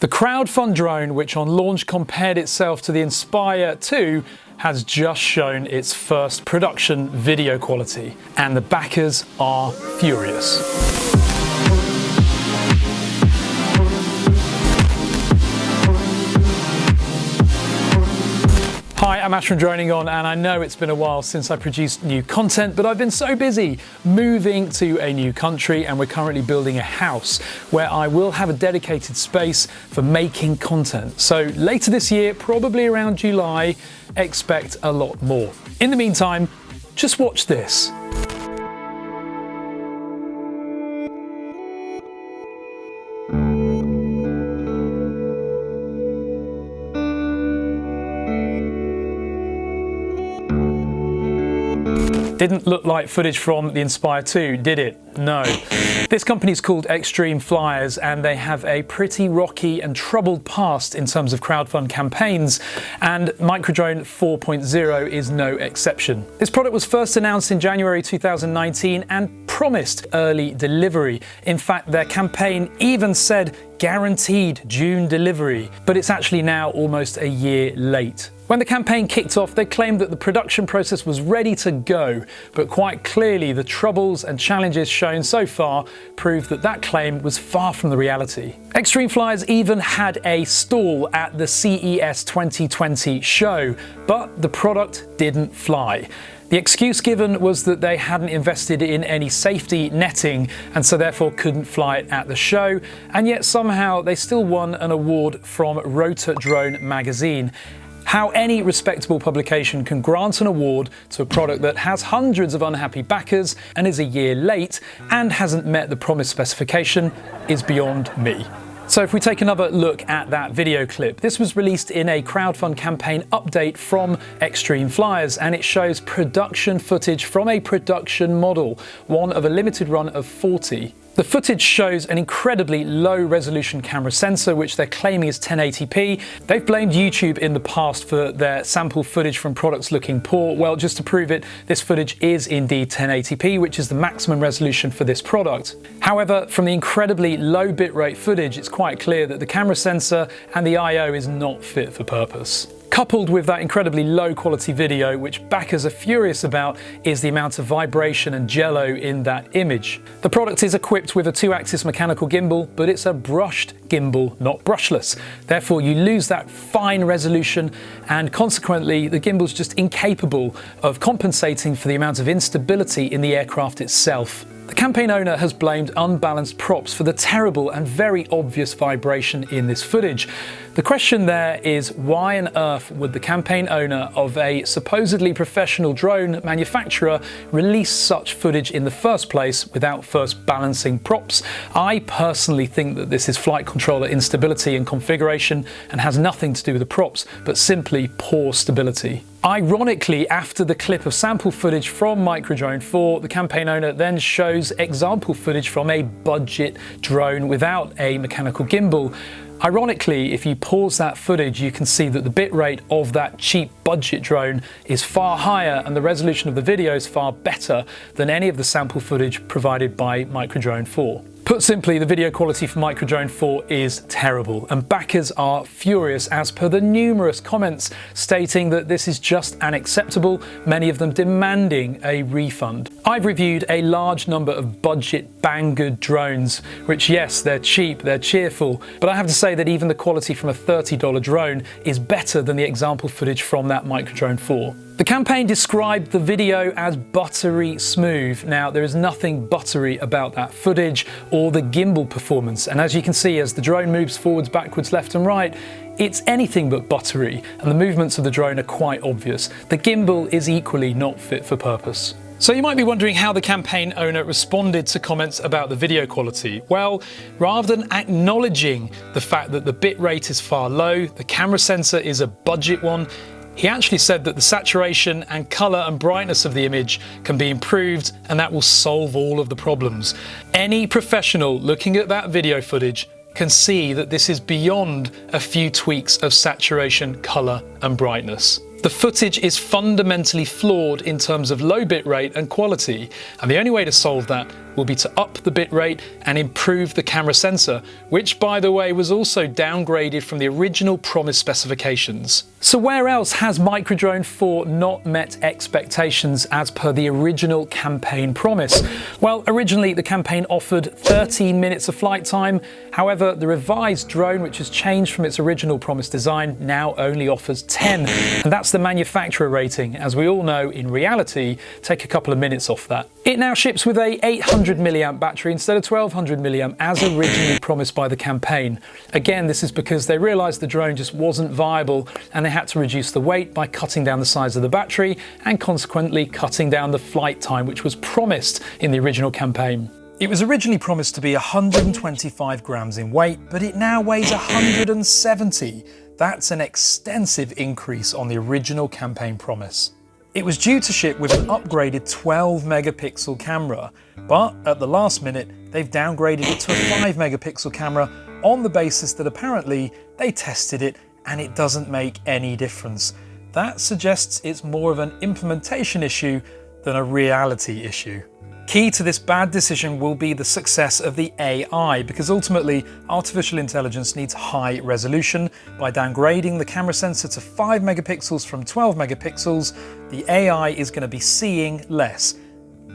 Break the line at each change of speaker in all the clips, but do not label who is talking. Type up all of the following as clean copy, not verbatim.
The Crowdfund drone, which on launch compared itself to the Inspire 2, has just shown its first production video quality, and the backers are furious. Hi, I'm Ash from DroningON, and I know it's been a while since I produced new content, but I've been so busy moving to a new country, and we're currently building a house where I will have a dedicated space for making content. So later this year, probably around July, expect a lot more. In the meantime, just watch this. Didn't look like footage from the Inspire 2, did it? No. This company is called Fliers, and they have a pretty rocky and troubled past in terms of crowdfund campaigns, and Microdrone 4.0 is no exception. This product was first announced in January 2019 and promised early delivery. In fact, their campaign even said guaranteed June delivery, but it's actually now almost a year late. When the campaign kicked off, they claimed that the production process was ready to go, but quite clearly the troubles and challenges shown so far prove that that claim was far from the reality. Fliers even had a stall at the CES 2020 show, but the product didn't fly. The excuse given was that they hadn't invested in any safety netting and so therefore couldn't fly it at the show, and yet somehow they still won an award from Rotor Drone magazine. How any respectable publication can grant an award to a product that has hundreds of unhappy backers and is a year late and hasn't met the promised specification is beyond me. So if we take another look at that video clip, this was released in a crowdfund campaign update from Fliers, and it shows production footage from a production model, one of a limited run of 40. The footage shows an incredibly low resolution camera sensor, which they're claiming is 1080p. They've blamed YouTube in the past for their sample footage from products looking poor. Well, just to prove it, this footage is indeed 1080p, which is the maximum resolution for this product. However, from the incredibly low bitrate footage, it's quite clear that the camera sensor and the I/O is not fit for purpose. Coupled with that incredibly low quality video, which backers are furious about, is the amount of vibration and jello in that image. The product is equipped with a 2-axis mechanical gimbal, but it's a brushed gimbal, not brushless. Therefore, you lose that fine resolution, and consequently, the gimbal's just incapable of compensating for the amount of instability in the aircraft itself. The campaign owner has blamed unbalanced props for the terrible and very obvious vibration in this footage. The question there is, why on earth would the campaign owner of a supposedly professional drone manufacturer release such footage in the first place without first balancing props? I personally think that this is flight controller instability and configuration and has nothing to do with the props, but simply poor stability. Ironically, after the clip of sample footage from Microdrone 4, the campaign owner then shows example footage from a budget drone without a mechanical gimbal. Ironically, if you pause that footage, you can see that the bitrate of that cheap budget drone is far higher and the resolution of the video is far better than any of the sample footage provided by Microdrone 4. Put simply, the video quality for Microdrone 4 is terrible, and backers are furious as per the numerous comments stating that this is just unacceptable, many of them demanding a refund. I've reviewed a large number of budget bang-good drones, which yes, they're cheap, they're cheerful, but I have to say that even the quality from a $30 drone is better than the example footage from that Microdrone 4. The campaign described the video as buttery smooth. Now, there is nothing buttery about that footage or the gimbal performance, and as you can see, as the drone moves forwards, backwards, left and right, it's anything but buttery, and the movements of the drone are quite obvious. The gimbal is equally not fit for purpose. So you might be wondering how the campaign owner responded to comments about the video quality. Well, rather than acknowledging the fact that the bitrate is far low, the camera sensor is a budget one, he actually said that the saturation and colour and brightness of the image can be improved, and that will solve all of the problems. Any professional looking at that video footage can see that this is beyond a few tweaks of saturation, colour and brightness. The footage is fundamentally flawed in terms of low bitrate and quality, and the only way to solve that will be to up the bitrate and improve the camera sensor, which by the way was also downgraded from the original promised specifications. So where else has MicroDrone 4 not met expectations as per the original campaign promise? Well, originally the campaign offered 13 minutes of flight time. However, the revised drone, which has changed from its original promised design, now only offers 10. And that's the manufacturer rating. As we all know, in reality, take a couple of minutes off that. It now ships with a 800 milliamp battery instead of 1200 milliamp as originally promised by the campaign. Again, this is because they realized the drone just wasn't viable and they had to reduce the weight by cutting down the size of the battery and consequently cutting down the flight time, which was promised in the original campaign. It was originally promised to be 125 grams in weight, but it now weighs 170. That's an extensive increase on the original campaign promise. It was due to ship with an upgraded 12 megapixel camera, but at the last minute, they've downgraded it to a 5 megapixel camera on the basis that apparently they tested it and it doesn't make any difference. That suggests it's more of an implementation issue than a reality issue. Key to this bad decision will be the success of the AI, because ultimately artificial intelligence needs high resolution. By downgrading the camera sensor to 5 megapixels from 12 megapixels, the AI is going to be seeing less.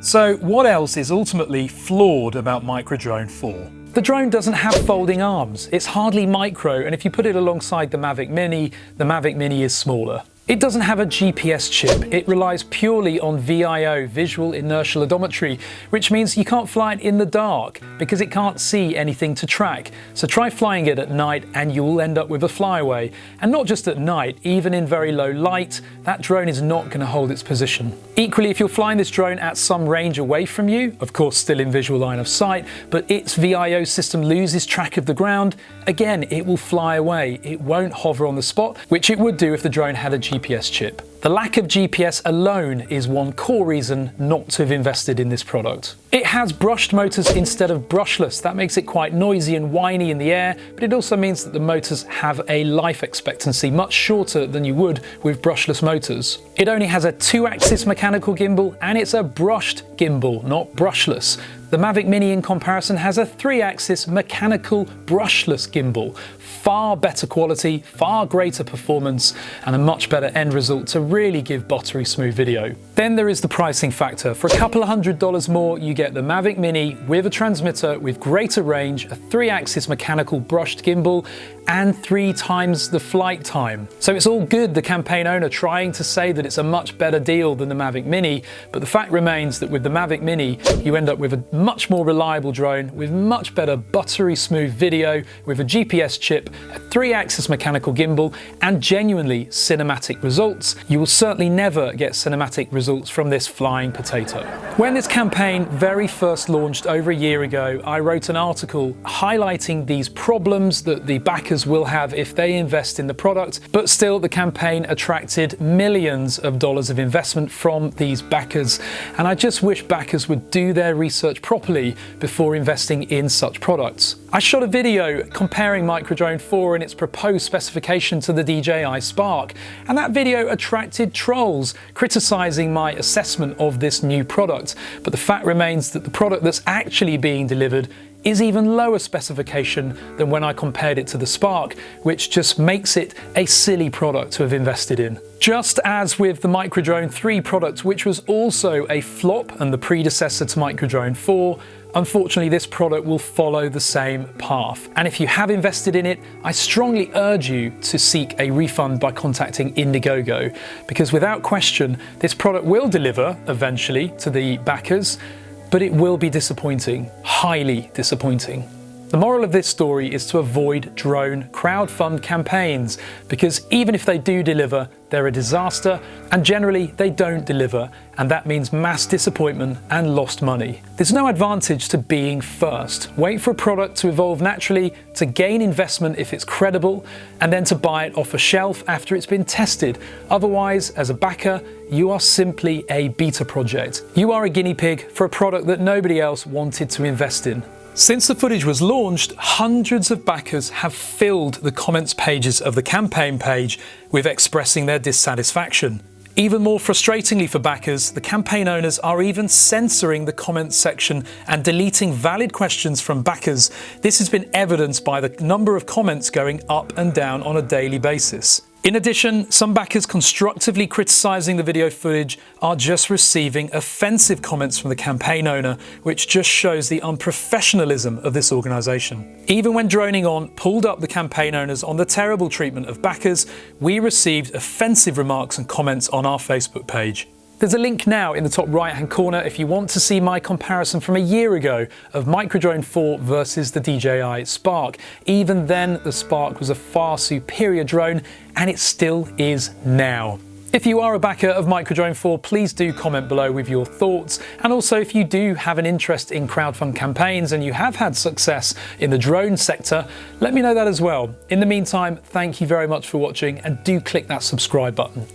So what else is ultimately flawed about MicroDrone 4? The drone doesn't have folding arms. It's hardly micro, and if you put it alongside the Mavic Mini is smaller. It doesn't have a GPS chip. It relies purely on VIO, visual inertial odometry, which means you can't fly it in the dark because it can't see anything to track. So try flying it at night and you'll end up with a flyaway. And not just at night, even in very low light, that drone is not going to hold its position. Equally, if you're flying this drone at some range away from you, of course still in visual line of sight, but its VIO system loses track of the ground, again, it will fly away. It won't hover on the spot, which it would do if the drone had a GPS chip. The lack of GPS alone is one core reason not to have invested in this product. It has brushed motors instead of brushless. That makes it quite noisy and whiny in the air, but it also means that the motors have a life expectancy much shorter than you would with brushless motors. It only has a 2-axis mechanical gimbal and it's a brushed gimbal, not brushless. The Mavic Mini in comparison has a 3-axis mechanical brushless gimbal. Far better quality, far greater performance, and a much better end result to really give buttery smooth video. Then there is the pricing factor. For a couple of $100 more, you get the Mavic Mini with a transmitter with greater range, a 3-axis mechanical brushed gimbal, and 3 times the flight time. So it's all good, the campaign owner trying to say that it's a much better deal than the Mavic Mini, but the fact remains that with the Mavic Mini, you end up with a much more reliable drone with much better buttery smooth video, with a GPS chip, a 3-axis mechanical gimbal, and genuinely cinematic results. You will certainly never get cinematic results from this flying potato. When this campaign very first launched over a year ago, I wrote an article highlighting these problems that the backers will have if they invest in the product, but still the campaign attracted millions of dollars of investment from these backers, and I just wish backers would do their research properly before investing in such products. I shot a video comparing MicroDrone 4 and its proposed specification to the DJI Spark, and that video attracted trolls criticizing my assessment of this new product, but the fact remains that the product that's actually being delivered is even lower specification than when I compared it to the Spark, which just makes it a silly product to have invested in. Just as with the MicroDrone 3 product, which was also a flop and the predecessor to MicroDrone 4, unfortunately this product will follow the same path. And if you have invested in it, I strongly urge you to seek a refund by contacting Indiegogo, because without question, this product will deliver eventually to the backers, but it will be disappointing, highly disappointing. The moral of this story is to avoid drone crowdfund campaigns, because even if they do deliver, they're a disaster, and generally they don't deliver, and that means mass disappointment and lost money. There's no advantage to being first. Wait for a product to evolve naturally, to gain investment if it's credible, and then to buy it off a shelf after it's been tested. Otherwise, as a backer, you are simply a beta project. You are a guinea pig for a product that nobody else wanted to invest in. Since the footage was launched, hundreds of backers have filled the comments pages of the campaign page with expressing their dissatisfaction. Even more frustratingly for backers, the campaign owners are even censoring the comments section and deleting valid questions from backers. This has been evidenced by the number of comments going up and down on a daily basis. In addition, some backers constructively criticising the video footage are just receiving offensive comments from the campaign owner, which just shows the unprofessionalism of this organisation. Even when DroningON pulled up the campaign owners on the terrible treatment of backers, we received offensive remarks and comments on our Facebook page. There's a link now in the top right hand corner if you want to see my comparison from a year ago of Microdrone 4 versus the DJI Spark. Even then, the Spark was a far superior drone, and it still is now. If you are a backer of Microdrone 4, please do comment below with your thoughts. And also, if you do have an interest in crowdfund campaigns and you have had success in the drone sector, let me know that as well. In the meantime, thank you very much for watching, and do click that subscribe button.